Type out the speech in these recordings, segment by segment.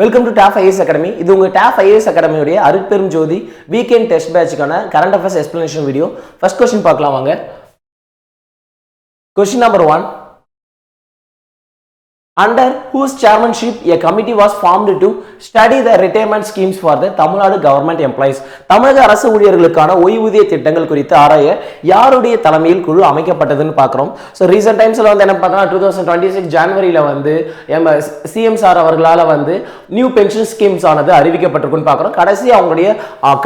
Welcome to Top IAS Academy. இது உங்க Top IAS அகாடமியுடைய அருட்பெரும் ஜோதி வீக்கெண்ட் டெஸ்ட் பேட்சுக்கான current affairs explanation video. First question பார்க்கலாம் வாங்க. Question number 1. Under whose chairmanship a committee was formed to study the retirement schemes for the Tamil Nadu government employees? தமிழக அரசு ஊழியர்களுக்கான ஓய்வூதிய திட்டங்கள் குறித்து ஆராய யாருடைய தலைமையில் குழு அமைக்கப்பட்டதுன்னு பார்க்குறோம். ஸோ ரீசெண்ட் டைம்ஸில் வந்து என்ன பார்த்தோம்னா 2026 ஜனவரியில் வந்து சிஎம் சார் அவர்களால் வந்து நியூ பென்ஷன் ஸ்கீம்ஸ் ஆனது அறிவிக்கப்பட்டிருக்குன்னு பார்க்குறோம். அவங்களுடைய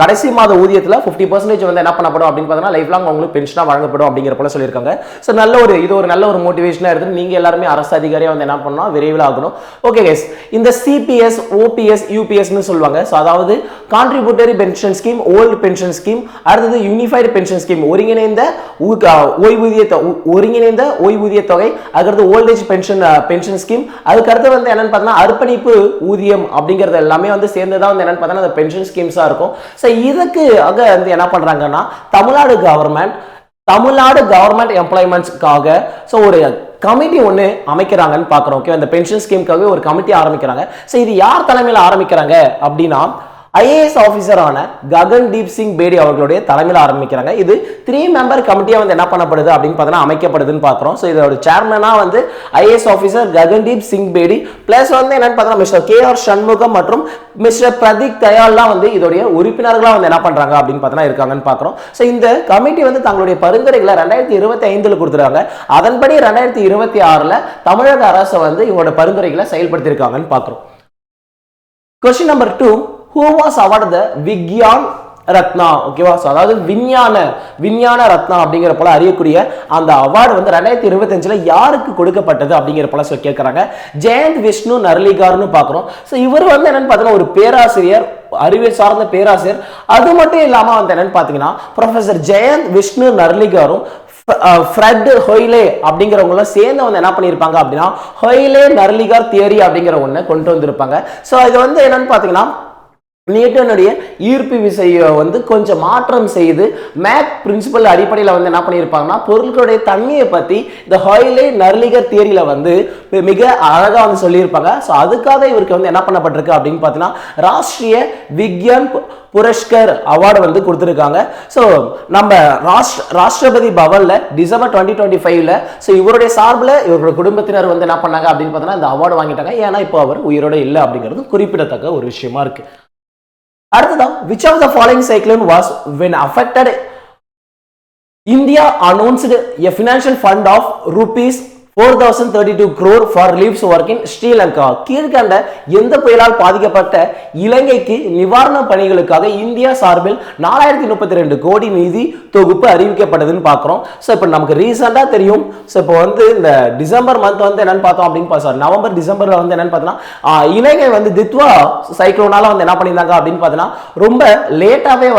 கடைசி மாத ஊதியத்தில் 50% வந்து என்ன பண்ணப்படும் அப்படின்னு பார்த்தோம்னா லைஃப் லாங் அவங்களுக்கு பென்ஷனாக வழங்கப்படும் அப்படிங்கிற போல சொல்லியிருக்காங்க. ஸோ இது ஒரு நல்ல ஒரு மோட்டிவேஷனாக எடுத்து நீங்கள் எல்லாருமே அரசு அதிகாரியாக வந்து என்ன பண்ணணும், விரைவில் ஆகணும். ஓகே கைஸ், இந்த சிபிஎஸ் ஓபிஎஸ் யூபிஎஸ்னு சொல்லுவாங்க. ஸோ அதாவது contributory pension scheme, old pension scheme, அடுத்தது யூனிஃபைடு பென்ஷன் ஸ்கீம், ஒருங்கிணைந்த ஓய்வூதிய தொகை, அதுக்கடுத்து ஓல்டேஜ் பென்ஷன் ஸ்கீம், அதுக்கடுத்து வந்து என்னன்னு பார்த்தீங்கன்னா அர்ப்பணிப்பு ஊதியம் அப்படிங்கிறது எல்லாமே வந்து சேர்ந்துதான் வந்து என்னன்னு பார்த்தீங்கன்னா அந்த பென்ஷன் ஸ்கீம்ஸா இருக்கும். ஸோ இதுக்கு வந்து என்ன பண்றாங்கன்னா தமிழ்நாடு கவர்மெண்ட் எம்ப்ளாய்மெண்ட்ஸ்க்காக ஸோ ஒரு கமிட்டி ஒன்று அமைக்கிறாங்கன்னு பார்க்குறோம். ஓகே, அந்த பென்ஷன் ஸ்கீம்காகவே ஒரு கமிட்டி ஆரம்பிக்கிறாங்க. ஸோ இது யார் தலைமையில் ஆரம்பிக்கிறாங்க அப்படின்னா ஐஏஎஸ் ஆஃபீஸரான ககன்தீப் சிங் பேடி அவர்களுடைய தலைமையில் ஆரம்பிக்கிறாங்க. இது 3 மெம்பர் கமிட்டியாக வந்து என்ன பண்ணப்படுது அப்படின்னு பார்த்தீங்கன்னா அமைக்கப்படுதுன்னு பார்க்குறோம். ஸோ இதோட சேர்மனா வந்து IAS officer Gagandeep Singh Bedi plus வந்து என்னன்னு பார்த்தீங்கன்னா மிஸ்டர் KR சண்முகம் மற்றும் மிஸ்டர் பிரதீக் தயால்லாம் வந்து இதோடைய உறுப்பினர்களாக வந்து என்ன பண்ணுறாங்க அப்படின்னு பார்த்தீங்கன்னா இருக்காங்கன்னு பார்க்குறோம். ஸோ இந்த கமிட்டி வந்து தங்களுடைய பரிந்துரைகளை 2025 கொடுத்துருக்காங்க. அதன்படி 2026 தமிழக அரசு வந்து இவங்களோட பரிந்துரைகளை செயல்படுத்தியிருக்காங்கன்னு பார்க்குறோம். Question number 2. Who was awarded the Vigyan Ratna? ஓகேவா, அதாவது விஞ்ஞான ரத்னா அப்படிங்கிற போல அறியக்கூடிய அந்த அவார்டு வந்து 2025 யாருக்கு கொடுக்கப்பட்டது அப்படிங்கிற போல கேட்கறாங்க. ஜெயந்த் விஷ்ணு நர்லிகார்னு பார்க்குறோம். ஸோ இவர் வந்து என்னன்னு பார்த்தீங்கன்னா ஒரு பேராசிரியர், அறிவியல் சார்ந்த பேராசிரியர். அது மட்டும் இல்லாம வந்து என்னன்னு பார்த்தீங்கன்னா ப்ரொஃபசர் ஜெயந்த் விஷ்ணு நர்லிகாரும் ஃப்ரெட் ஹொய்லே அப்படிங்கிறவங்களும் சேர்ந்து வந்து என்ன பண்ணியிருப்பாங்க அப்படின்னா ஹொய்லே நர்லிகார் தியரி அப்படிங்கிற ஒன்று கொண்டு வந்திருப்பாங்க. ஸோ இது வந்து என்னன்னு பார்த்தீங்கன்னா நியூட்டனுடைய ஈர்ப்பு விசையை வந்து கொஞ்சம் மாற்றம் செய்து மேக் பிரின்சிபல் அடிப்படையில் வந்து என்ன பண்ணியிருப்பாங்கன்னா பொருட்களுடைய தன்மையை பற்றி இந்த ஹாய்லே நர்லிகர் தியரியில வந்து மிக அழகாக வந்து சொல்லியிருப்பாங்க. ஸோ அதுக்காக இவருக்கு வந்து என்ன பண்ணப்பட்டிருக்கு அப்படின்னு பார்த்தீங்கன்னா ராஷ்டிரிய விக்யான் புரஸ்கர் அவார்டு வந்து கொடுத்துருக்காங்க. ஸோ நம்ம ராஷ்டிரபதி பவன்ல டிசம்பர் 2025 ஸோ இவருடைய சார்பில் இவருடைய குடும்பத்தினர் வந்து என்ன பண்ணாங்க அப்படின்னு பார்த்தீங்கன்னா இந்த அவார்டு வாங்கிட்டாங்க. ஏன்னா இப்போ அவர் உயிரோட இல்லை அப்படிங்கிறது குறிப்பிடத்தக்க ஒரு விஷயமா இருக்கு. அடுத்ததான், which of the following cyclone was when affected India announced a financial fund of rupees 4032 crore for reliefs work in Sri Lanka? கீழ்கண்ட எந்த புயலால் பாதிக்கப்பட்ட இலங்கைக்கு நிவாரண பணிகளுக்காக இந்தியா சார்பில் 4032 கோடி நிதி தொகுப்பு அறிவிக்கப்பட்டதுன்னு பார்க்குறோம். ஸோ இப்போ நமக்கு ரீசெண்டாக தெரியும். ஸோ இப்போ வந்து இந்த டிசம்பர் மந்த் வந்து என்னன்னு பார்த்தோம் அப்படின்னு நவம்பர் டிசம்பரில் வந்து என்னன்னு பார்த்தோம்னா இலங்கை வந்து தித்வா சைக்ளோனால வந்து என்ன பண்ணியிருந்தாங்க அப்படின்னு பார்த்தோன்னா ரொம்ப லேட்டாகவே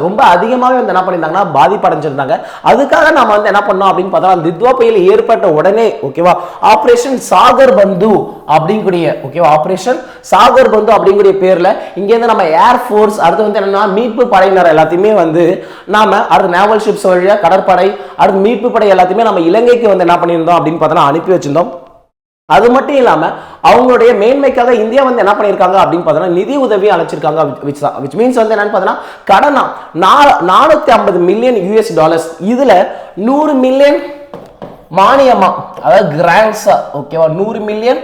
ரொம்ப அதிகமாகவே வந்து என்ன பண்ணியிருந்தாங்கன்னா பாதிப்படைஞ்சிருந்தாங்க. அதுக்காக நம்ம வந்து என்ன பண்ணோம் அப்படின்னு பார்த்தோம்னா தித்வா புயல் ஏற்பட்ட உடனே ஓகேவா ஆபரேஷன் சாகர் பந்து அப்படிங்கக்கூடிய ஓகேவா ஆபரேஷன் சாகர் பந்து அப்படிங்கக்கூடிய பேர்ல இங்க இருந்து நம்ம ஏர்ஃபோர்ஸ் அடுத்து வந்து என்னன்னா மீட்பு படையினர் எல்லாத்தையுமே வந்து நாம அடுத்து நேவல் ஷிப்ஸ் வழியா கடற்படை அடுத்து மீட்பு படை எல்லாத்தையுமே நம்ம இலங்கைக்கு வந்து என்ன பண்ணியிருந்தோம் அப்படின்னு பார்த்தோம்னா அனுப்பி வச்சிருந்தோம். அது மட்டும் இல்லாம அவங்களுடைய மேன்மைக்காக இந்தியா வந்து என்ன பண்ணியிருக்காங்க அப்படின்னு பார்த்தோம்னா நிதி உதவி அழைச்சிருக்காங்க. which means வந்து என்னன்னு பார்த்தோம்னா கடனா 450 மில்லியன் US டாலர்ஸ், இதுல 100 மில்லியன் மானியமா அதாவது கிராண்ட்ஸா ஓகேவா 100 மில்லியன்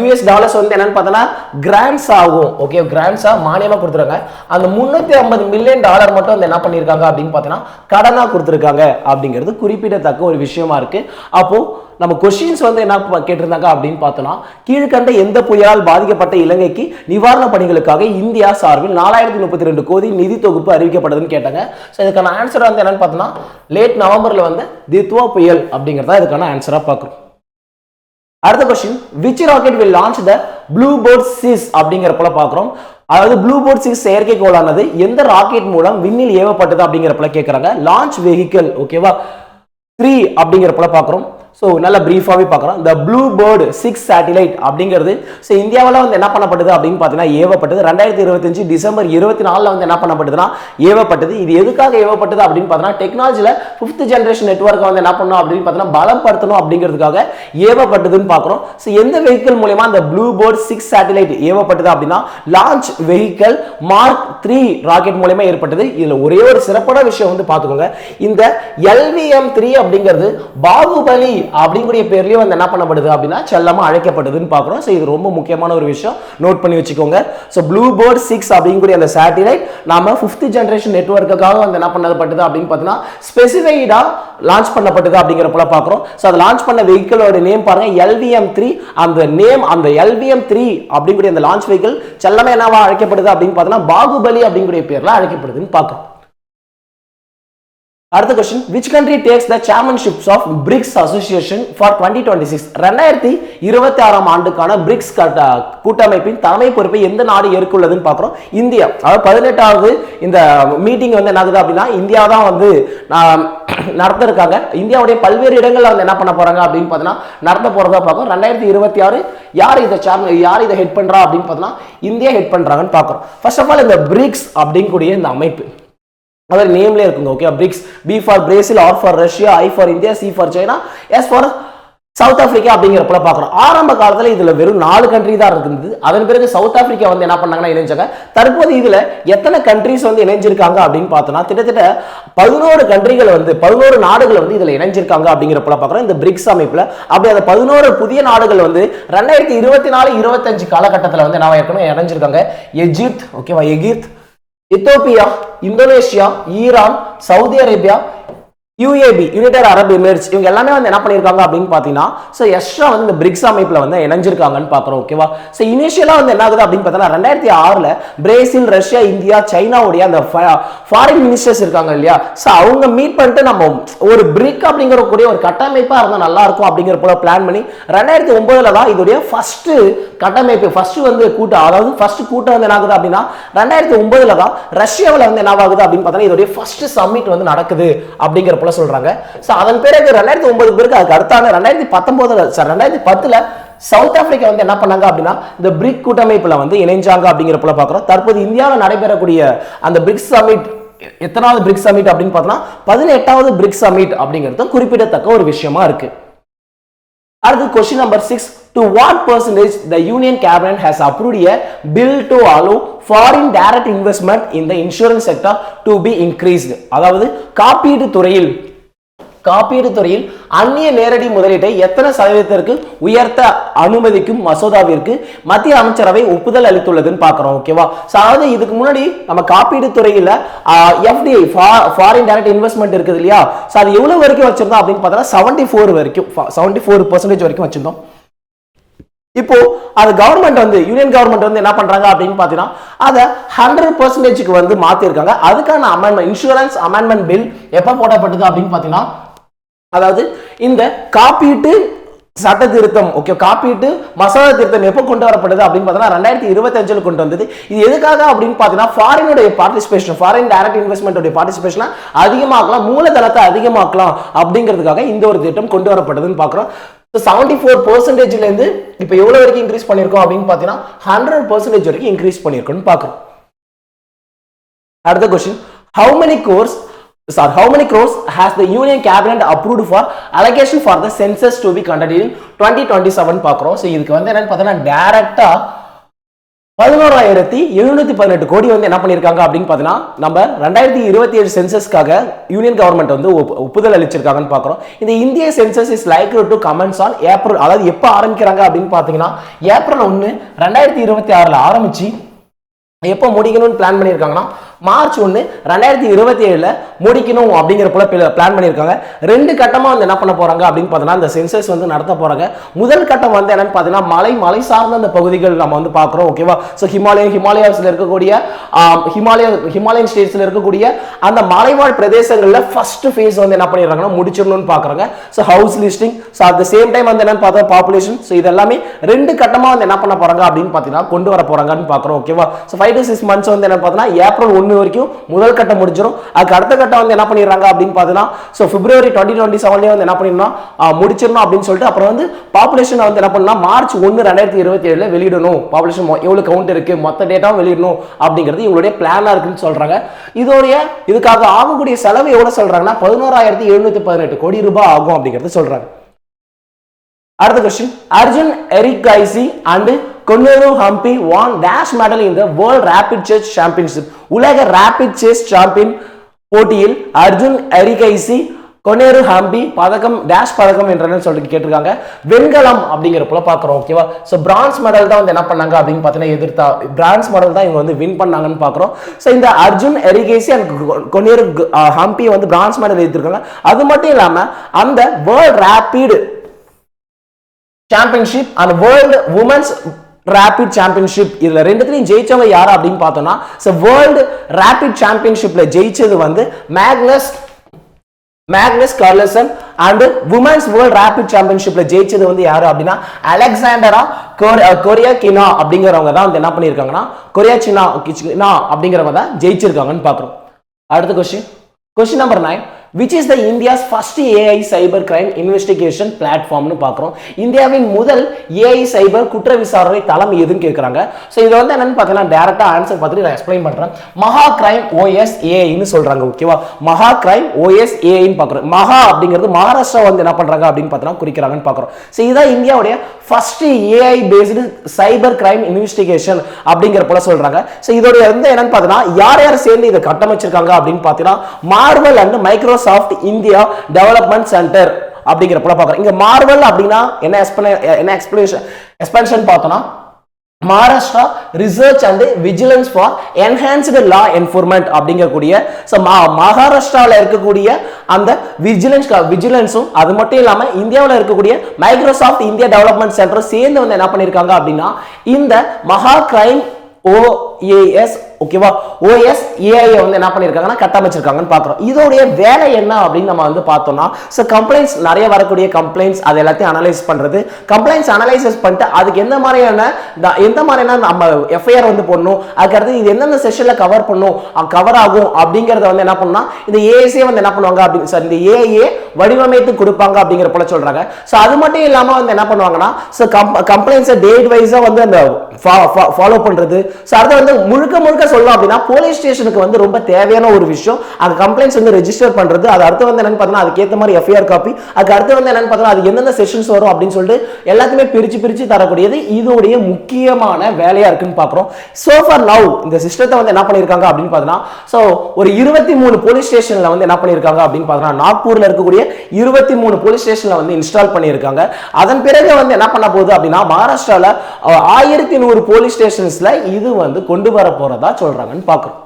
US டாலர்ஸ் வந்து என்னன்னு பார்த்தோன்னா கிராண்ட்ஸ் ஆகும். ஓகே, கிராண்ட்ஸா மானியமா கொடுத்துருக்காங்க. அந்த 350 மில்லியன் டாலர் மட்டும் வந்து என்ன பண்ணியிருக்காங்க அப்படின்னு பார்த்தோன்னா கடனா கொடுத்துருக்காங்க அப்படிங்கிறது குறிப்பிடத்தக்க ஒரு விஷயமா இருக்கு. அப்போ நம்ம கொஸ்டின்ஸ் வந்து என்ன கேட்டிருந்தாங்க அப்படின்னு பார்த்தோம்னா கீழ்கண்ட எந்த புயலால் பாதிக்கப்பட்ட இலங்கைக்கு நிவாரண பணிகளுக்காக இந்தியா சார்பில் 4032 கோடி நிதி தொகுப்பு அறிவிக்கப்பட்டதுன்னு கேட்டாங்க. ஸோ இதுக்கான ஆன்சர் வந்து என்னன்னு பார்த்தோம்னா லேட் நவம்பர்ல வந்து தித்வா புயல் அப்படிங்கிறதா இதுக்கான ஆன்சரா பார்க்குறோம். அடுத்த question, which rocket will launch the Bluebird 6 அப்படிங்கிற போல பார்க்குறோம். அதாவது ப்ளூபோர்ட் 6 செயற்கைக்கோளானது எந்த ராக்கெட் மூலம் விண்ணில் ஏவப்பட்டது அப்படிங்கிற போல கேட்கறாங்க. லான்ச் வெஹிக்கிள் ஓகேவா 3 அப்படிங்கிற போல பார்க்குறோம். ஸோ நல்லா பிரீஃபாகவே பார்க்குறோம். இந்த ப்ளூ பேர்டு 6 சேட்டிலைட் அப்படிங்கிறது ஸோ இந்தியாவில் வந்து என்ன பண்ணப்பட்டது அப்படின்னு பார்த்தீங்கன்னா ஏவப்பட்டது 2025 டிசம்பர் 24 வந்து என்ன பண்ணப்பட்டதுன்னா ஏவப்பட்டது. இது எதுக்காக ஏவப்பட்டது அப்படின்னு பார்த்தீங்கன்னா டெக்னாலஜியில் 5th ஜெனரேஷன் நெட்வொர்க்கை வந்து என்ன பண்ணணும் அப்படின்னு பார்த்தீங்கன்னா பலப்படுத்தணும் அப்படிங்கிறதுக்காக ஏவப்பட்டதுன்னு பார்க்குறோம். ஸோ எந்த வெஹிக்கிள் மூலமா அந்த ப்ளூ பேர்டு 6 சேட்டிலைட் ஏவப்பட்டது அப்படின்னா லான்ச் வெஹிக்கிள் மார்க் 3 ராக்கெட் மூலமா ஏற்பட்டது. இதுல ஒரே ஒரு சிறப்பான விஷயம் வந்து பார்த்துக்கோங்க. இந்த LVM-3 அப்படிங்கிறது பாகுபலி அப்படிங்கிற பேர்லயே வந்து என்ன பண்ணப்படுது அப்படின்னா செல்லமா அழைக்கப்பட்டதுன்னு பார்க்குறோம். ஸோ இது ரொம்ப முக்கியமான ஒரு விஷயம், நோட் பண்ணி வச்சுக்கோங்க. ஸோ ப்ளூ பேர்டு 6 அப்படிங்கிற அந்த சேட்டிலைட் நாம 5th ஜெனரேஷன் நெட்வொர்க்குக்காக வந்து என்ன பண்ணப்பட்டது அப்படின்னு பார்த்தீங்கன்னா ஸ்பெசிஃபைடா லான்ச் பண்ணப்பட்டது அப்படிங்கிறப்ப பார்க்குறோம். ஸோ அதை லான்ச் பண்ண வெஹிக்கிளோட நேம் பாருங்க LVM-3. அந்த நேம் அந்த LVM-3 அப்படிங்கிற அந்த லான்ச் வெஹிக்கிள் செல்லமா என்னவா அழைக்கப்படுது அப்படின்னு பார்த்தீங்கன்னா பாகுபலி அப்படிங்கிற பேர்ல அழைக்கப்படுதுன்னு பார்க்குறோம். அடுத்த question, which country takes the chairmanships of BRICS association for 2026? 2026 ஆண்டுக்கான BRICS கூட்டமைப்பின் தலைமை பொறுப்பை எந்த நாடு ஏற்குள்ளதுன்னு பார்க்குறோம். இந்தியா. அதாவது 18வது இந்த மீட்டிங் வந்து என்ன ஆகுது அப்படின்னா இந்தியா தான் வந்து நடத்த இருக்காங்க. இந்தியாவுடைய பல்வேறு இடங்கள்ல வந்து என்ன பண்ண போறாங்க அப்படின்னு பார்த்தீங்கன்னா நடத்த போறதா பார்க்கும். 2026 யார் இதை ஹெட் பண்றா அப்படின்னு பார்த்தீங்கன்னா இந்தியா ஹெட் பண்றாங்கன்னு பார்க்குறோம். ஃபர்ஸ்ட் ஆஃப் ஆல் இந்த BRICS அப்படிங்கக்கூடிய இந்த அமைப்பு அதோட நேம்ல இருக்குங்க. Okay, BRICS, B for Brazil, R for Russia, I for India, C for China, S for South Africa அப்படிங்கிறப்ப பார்க்குறோம். ஆரம்ப காலத்தில் இதுல வெறும் 4 கண்ட்ரி தான் இருந்தது. அதன் பிறகு சவுத் ஆப்பிரிக்கா வந்து என்ன பண்ணாங்கன்னா இணைஞ்சாங்க. தற்போது இதுல எத்தனை கண்ட்ரிஸ் வந்து இணைஞ்சிருக்காங்க அப்படின்னு பார்த்தோம்னா கிட்டத்தட்ட 11 கண்ட்ரிகள் வந்து 11 நாடுகள் வந்து இதுல இணைஞ்சிருக்காங்க அப்படிங்கிறப்ப பார்க்குறோம் இந்த பிரிக்ஸ் அமைப்புல. அப்படி அந்த 11 புதிய நாடுகள் வந்து 2024-25 காலகட்டத்தில் வந்து என்ன ஏற்கனவே இணைஞ்சிருக்காங்க. எகிப்த், ஓகேவா, Egypt, Ethiopia, Indonesia, Iran, Saudi Arabia, UAB, United Arab Emirates, இவங்க எல்லாமே வந்து என்ன பண்ணிருக்காங்க அப்படின்னு பாத்தீங்கன்னா சோ எக்ஸ்ட்ரா வந்து இந்த பிரிக்ஸ் அமைப்புல வந்து இணைஞ்சிருக்காங்கன்னு பாக்குறோம். ஓகேவா, சோ இனிஷியலா வந்து என்ன ஆகுது அப்படின்னு பார்த்தா 2006ல பிரேசில், ரஷ்யா, இந்தியா, சைனாவுடைய அந்த ஃபாரின் மினிஸ்டர்ஸ் இருக்காங்க இல்லையா, சோ அவங்க மீட் பண்ணிட்டு நம்ம ஒரு பிரிக் அப்படிங்கிற கூடிய ஒரு கட்டமைப்பா இருந்தா நல்லா இருக்கும் அப்படிங்கிற போல பிளான் பண்ணி 2009ல தான் இதோடைய ஃபர்ஸ்ட் கட்டமைப்பு ஃபர்ஸ்ட் வந்து கூட்டம், அதாவது ஃபர்ஸ்ட் கூட்டம் வந்து என்ன ஆகுது அப்படின்னா 2009ல தான் ரஷ்யாவில் வந்து என்ன ஆகுது அப்படின்னு பார்த்தா இதோடைய ஃபர்ஸ்ட் சம்மிட் வந்து நடக்குது அப்படிங்கிற சொல்றாங்க. சோ அதன் பிறகு 2009 பிறகு அதுக்கு அடுத்தான 2010ல சவுத் ஆப்பிரிக்கா வந்து என்ன பண்ணாங்க அப்படின்னா இந்த பிரிக் கூட்டமைப்புல வந்து இணைஞ்சாங்க அப்படிங்கிறப்ப பார்க்கிறோம். தற்போது இந்தியாவில் நடைபெறக்கூடிய அந்த பிரிக்ஸ் சமிட் எத்தனாவது பிரிக்ஸ் சமிட் அப்படின்னு பார்த்தோம்னா 18வது பிரிக்ஸ் சமிட் அப்படிங்கிறது குறிப்பிடத்தக்க ஒரு விஷயமா இருக்கு. அடுத்து question number 6, to what percentage the union cabinet has approved a bill to allow foreign direct investment in the insurance sector to be increased? அதாவது காப்பீடு துறையில் அந்நிய நேரடி முதலீட்டை எத்தனை சதவீதத்திற்கு உயர்த்த அனுமதிக்கும் மசோதாவிற்கு மத்திய அமைச்சரவை ஒப்புதல் அளித்துள்ளதுன்னு பார்க்கிறோம். ஓகேவா, அதாவது இதுக்கு முன்னாடி நம்ம காப்பீடு துறையில FDI ஃபாரின் டைரக்ட் இன்வெஸ்ட்மெண்ட் இருக்குது இல்லையா, அது எவ்வளவு வரைக்கும் வச்சிருந்தோம் அப்படின்னு பார்த்தா 74% வரைக்கும் வச்சிருந்தோம். இப்போ அது கவர்மெண்ட் வந்து யூனியன் கவர்மெண்ட் வந்து என்ன பண்றாங்க அப்படின்னு பாத்தீங்கன்னா அதை 100% வந்து மாத்திருக்காங்க. அதுக்கான அமெண்ட்மெண்ட், இன்சூரன்ஸ் அமெண்ட்மெண்ட் பில் எப்ப போடப்பட்டது அப்படின்னு பாத்தீங்கன்னா அதாவது இந்த காப்பீட்டு சட்ட திருத்தம், ஓகே, காப்பீட்டு மசோதா திருத்தம் எப்போ கொண்டு வரப்படுது அப்படின்னு பார்த்தீங்கன்னா 2025ல கொண்டு வந்தது. இது எதுக்காக அப்படின்னு பார்த்தீங்கன்னா ஃபாரினுடைய participation, foreign direct investment participation அதிகமாக்கலாம், மூலதனத்தை அதிகமாக்கலாம் அப்படிங்கிறதுக்காக இந்த ஒரு திட்டம் கொண்டு வரப்பட்டதுன்னு பார்க்குறோம். 74%ல இருந்து இப்போ எவ்வளவு வரைக்கும் இன்க்ரீஸ் பண்ணிருக்கோம் அப்படின்னு பார்த்தீங்கன்னா 100% வரைக்கும் இன்க்ரீஸ் பண்ணிருக்கோம்னு பார்க்குறோம். அடுத்த question, how many crores has the union cabinet approved for allocation for the census to be conducted in 2027 பார்க்கிறோம். சோ இதுக்கு வந்து என்னன்னு பார்த்தீங்கன்னா டைரக்டா 11,718 கோடி வந்து என்ன பண்ணிருக்காங்க அப்படின்னு பார்த்தீங்கன்னா நம்ம 2027 சென்சஸ்க்காக யூனியன் கவர்மெண்ட் வந்து ஒப்புதல் அளிச்சிருக்காங்கன்னு பார்க்குறோம். இந்த இந்திய census is likely to commence on April, அதாவது எப்போ ஆரம்பிக்கிறாங்க அப்படின்னு பார்த்தீங்கன்னா ஏப்ரல் 1 2026ல ஆரம்பிச்சு எப்போ முடிக்கணும்னு பிளான் பண்ணியிருக்காங்கன்னா மார்ச் 1 2027ல முடிக்கணும் அப்படிங்கிற போல பிளான் பண்ணியிருக்காங்க. 2 கட்டமா வந்து என்ன பண்ண போறாங்க அப்படின்னு பார்த்தீங்கன்னா இந்த சென்சஸ் வந்து நடத்த போறாங்க. முதல் கட்டம் வந்து என்னன்னு பார்த்தீங்கன்னா மலை சார்ந்த அந்த பகுதிகள் நம்ம வந்து பார்க்குறோம். ஓகேவா, ஸோ ஹிமாலயாஸ்ல இருக்கக்கூடிய ஹிமாலயன் ஸ்டேட்ஸ்ல இருக்கக்கூடிய அந்த மலைவாழ் பிரதேசங்கள்ல ஃபர்ஸ்ட் ஃபேஸ் வந்து என்ன பண்ணிடுறாங்கன்னா முடிச்சிடணும்னு பார்க்குறாங்க. So how's listing, so at the same time வந்து என்னன்னு பார்த்தா பாப்புலேஷன், ஸோ இது எல்லாமே 2 கட்டமா வந்து என்ன பண்ண போறாங்க அப்படின்னு பார்த்தீங்கன்னா கொண்டு வர போறாங்கன்னு பார்க்குறோம். ஓகேவா, ஸோ 5 to 6 months வந்து என்ன பார்த்தீங்கன்னா ஏப்ரல் 1 1 வரைக்கும் முதல் கட்டம் முடிஞ்சிடும். அதுக்கு அடுத்த கட்டம் வந்து என்ன பண்ணிடுறாங்க அப்படின்னு பார்த்தீங்கன்னா ஸோ பிப்ரவரி 2027 வந்து என்ன பண்ணிடணும் முடிச்சிடணும் அப்படின்னு சொல்லிட்டு அப்புறம் வந்து பாப்புலேஷன் வந்து என்ன பண்ணா மார்ச் 1 2027 வெளியிடணும். பாப்புலேஷன் எவ்வளவு கவுண்ட் இருக்கு மொத்த டேட்டாவும் வெளியிடணும் அப்படிங்கிறது இவங்களுடைய பிளானா இருக்குன்னு சொல்றாங்க. இதுக்காக ஆகக்கூடிய செலவு எவ்வளவு சொல்றாங்கன்னா 11,718 கோடி ரூபாய் ஆகும் அப்படிங்கிறது சொல்றாங்க. அடுத்த question Arjun Erikaisi and Koneru Hampi won dash medal in the World Rapid Chess Championship. உலக rapid chess சாம்பியன் போட்டியில் அர்ஜுன் எரிகைசி கொனேரு ஹம்பி பதக்கம் டேஷ் பதக்கம் என்றன்னு சொல்லிட்டு கேட்டிருக்காங்க. வெண்கலம் அப்படிங்கிறப்பல பார்க்குறோம். ஓகேவா? ஸோ பிரான்ஸ் மெடல் தான் வந்து என்ன பண்ணாங்க அப்படின்னு பார்த்தீங்கன்னா எதிர்த்தா பிரான்ஸ் மெடல் தான் இவங்க வந்து வின் பண்ணாங்கன்னு பார்க்குறோம். ஸோ இந்த அர்ஜுன் எரிகேசி அண்ட் கொனேரு ஹம்பி வந்து பிரான்ஸ் மெடல் எடுத்திருக்காங்க. அது மட்டும் இல்லாமல் அந்த world rapid championship and world women's rapid championship இதுல ரெண்டுத்தையும் ஜெயிச்சவங்க யாரு அப்படின்னு பார்த்தோம்னா வேர்ல்டு ரேபிட் சாம்பியன்ஷிப்ல ஜெயிச்சது வந்து Magnus Carlsen and women's world rapid சாம்பியன்ஷிப்ல ஜெயிச்சது வந்து யாரு அப்படின்னா அலெக்சாண்டரா கொரியாகினா அப்படிங்கிறவங்க தான் வந்து என்ன பண்ணியிருக்காங்கன்னா கொரியாகினா அப்படிங்கிறவங்க தான் ஜெயிச்சிருக்காங்கன்னு பார்க்குறோம். அடுத்த question number 9 which is the India's first AI cyber crime investigation platform னு பார்க்குறோம். இந்தியாவின் முதல் AI சைபர் குற்ற விசாரணை தளம் எதுன்னு கேட்குறாங்க. ஸோ இதை வந்து என்னன்னு பார்த்தீங்கன்னா டேரக்டா ஆன்சர் பார்த்துட்டு நான் எக்ஸ்பிளைன் பண்றேன். மகா கிரைம் ஓஎஸ் ஏஐன்னு சொல்றாங்க. ஓகேவா? மகா கிரைம் ஓஎஸ் ஏஐன்னு பார்க்குறோம். மகா அப்படிங்கிறது மகாராஷ்டிரா வந்து என்ன பண்றாங்க அப்படின்னு பார்த்தீங்கன்னா குறிக்கிறாங்கன்னு பார்க்குறோம். ஸோ இதான் இந்தியாவுடைய first AI based cyber crime investigation அப்படிங்கிற போல சொல்றாங்க. ஸோ இதோட வந்து என்னன்னு பார்த்தீங்கன்னா யார் யார் சேர்ந்து இதை கட்டமைச்சிருக்காங்க அப்படின்னு பார்த்தீங்கன்னா Marvel and Microsoft India development centre அப்படிங்கிற போல பார்க்குறோம். இங்க மார்வல் அப்படின்னா என்ன எக்ஸ்பென்ஷன் பார்த்தோம்னா Maharashtra research and vigilance for enhanced law enforcement அப்படிங்கக்கூடிய மகாராஷ்டிராவில் இருக்கக்கூடிய அந்த விஜிலன்ஸும் அது மட்டும் இல்லாமல் இந்தியாவில் இருக்கக்கூடிய மைக்ரோசாஃப்ட் இந்தியா டெவலப்மெண்ட் சென்டர் சேர்ந்து வந்து என்ன பண்ணியிருக்காங்க அப்படின்னா இந்த மகா கிரைம் ஓஏஎஸ் ஓகேவா ஓஎஸ் ஏஐ வந்து என்ன பண்ணிருக்காங்கன்னா கட்டமைச்சிருக்காங்கன்னு பார்க்குறோம். இதோடைய வேலை என்ன அப்படின்னு நம்ம வந்து பார்த்தோம்னா கம்ப்ளைண்ட்ஸ் நிறைய வரக்கூடிய கம்ப்ளைண்ட்ஸ் அது எல்லாத்தையும் அனலைஸ் பண்றது, கம்ப்ளைண்ட்ஸ் அனலைசிஸ் பண்ணிட்டு அதுக்கு எந்த மாதிரியான நம்ம எஃப்ஐஆர் வந்து போடணும், அதுக்கடுத்து இது எந்தெந்த செஷன்ல கவர் ஆகும் அப்படிங்கறத வந்து என்ன பண்ணா இந்த ஏஐஸே வந்து என்ன பண்ணுவாங்க அப்படின்னு சார் இந்த ஏஐஏ வடிவமைத்து கொடுப்பாங்க அப்படிங்கிற போல சொல்றாங்க. ஸோ அது மட்டும் இல்லாம வந்து என்ன பண்ணுவாங்கன்னா கம்ப்ளைண்ட்ஸை டேட் வைஸா வந்து அந்த ஃபாலோ பண்றது. ஸோ அதை வந்து முழுக்க சொல்லலாம் அப்படின்னா போலீஸ் ஸ்டேஷனுக்கு வந்து ரொம்ப தேவையான ஒரு விஷயம் அந்த கம்ப்ளைண்ட்ஸ் வந்து ரெஜிஸ்டர் பண்றது. அது அடுத்து வந்து என்னன்னு பார்த்தீங்கன்னா அதுக்கு ஏற்ற மாதிரி எஃப்ஐஆர் காப்பி, அதுக்கு அடுத்து வந்து என்னன்னு பார்த்தீங்கன்னா அது எந்தெந்த செஷன்ஸ் வரும் அப்படின்னு சொல்லிட்டு எல்லாத்தையுமே பிரிச்சு தரக்கூடியது இதோடைய முக்கியமான வேலையா இருக்குன்னு பார்க்குறோம். சோ ஃபார் நவ் இந்த சிஸ்டத்தை வந்து என்ன பண்ணியிருக்காங்க அப்படின்னு பார்த்தீங்கன்னா ஒரு 23 போலீஸ் ஸ்டேஷன்ல வந்து என்ன பண்ணியிருக்காங்க அப்படின்னு பார்த்தீங்கன்னா நாக்பூர்ல இருக்கக்கூடிய 23 போலீஸ் ஸ்டேஷன்ல வந்து இன்ஸ்டால் பண்ணியிருக்காங்க. அதன் பிறகு வந்து என்ன பண்ண போகுது அப்படின்னா மகாராஷ்டிரால 1100 போலீஸ் ஸ்டேஷன்ஸ்ல இது வந்து கொண்டு வர போறதா சொல்றாங்கன்னு பார்க்கிறோம்.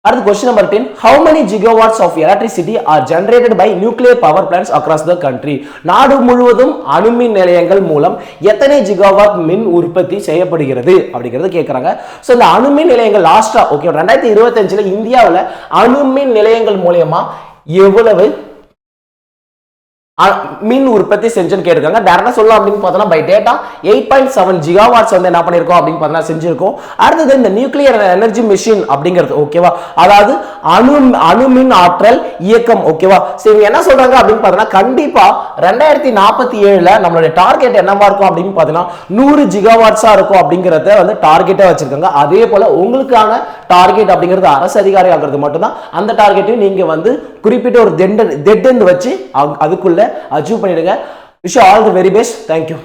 அடுத்து question number 10 how many gigawatts of electricity are generated by nuclear power plants across the country? நாடு முழுவதும் அணுமின் நிலையங்கள் மூலம் எத்தனை ஜிகாவாட் மின் உற்பத்தி செய்யப்படுகிறது அப்படிங்கறது கேக்குறாங்க. சோ இந்த அணுமின் நிலையங்கள் லாஸ்டா ஓகே 2025ல இந்தியாவுல அணுமின் நிலையங்கள் மூலமா எவ்வளவு மின் உற்பத்தி செஞ்சுன்னு கேட்டிருக்காங்க. டைரக்டா சொல்லலாம் அப்படின்னு பார்த்தோம்னா பை டேட்டா 8.7 ஜிகாவாட்ஸ் வந்து என்ன பண்ணிருக்கோம் அப்படின்னு பார்த்தா செஞ்சிருக்கோம். அடுத்தது இந்த நியூக்ளியர் எனர்ஜி மிஷின் அப்படிங்கிறது ஓகேவா, அதாவது அணுமின் ஆற்றல் இயக்கம் ஓகேவா. சரி என்ன சொல்றாங்க அப்படின்னு பார்த்தோம்னா கண்டிப்பா 2047ல நம்மளுடைய டார்கெட் என்னவா இருக்கும் அப்படின்னு பார்த்தோம்னா 100 ஜிகாவாட்ஸா இருக்கும் அப்படிங்கறத வந்து டார்கெட்டா வச்சிருக்காங்க. அதே போல உங்களுக்கான டார்கெட் அப்படிங்கிறது அரசு அதிகாரி ஆகிறது மட்டும்தான். அந்த டார்கெட்டையும் நீங்க வந்து குறிப்பிட்ட ஒரு டெட் எண்ட் வச்சு அதுக்குள்ள அச்சீவ் பண்ணிடுங்க. Wish all the very best. Thank you.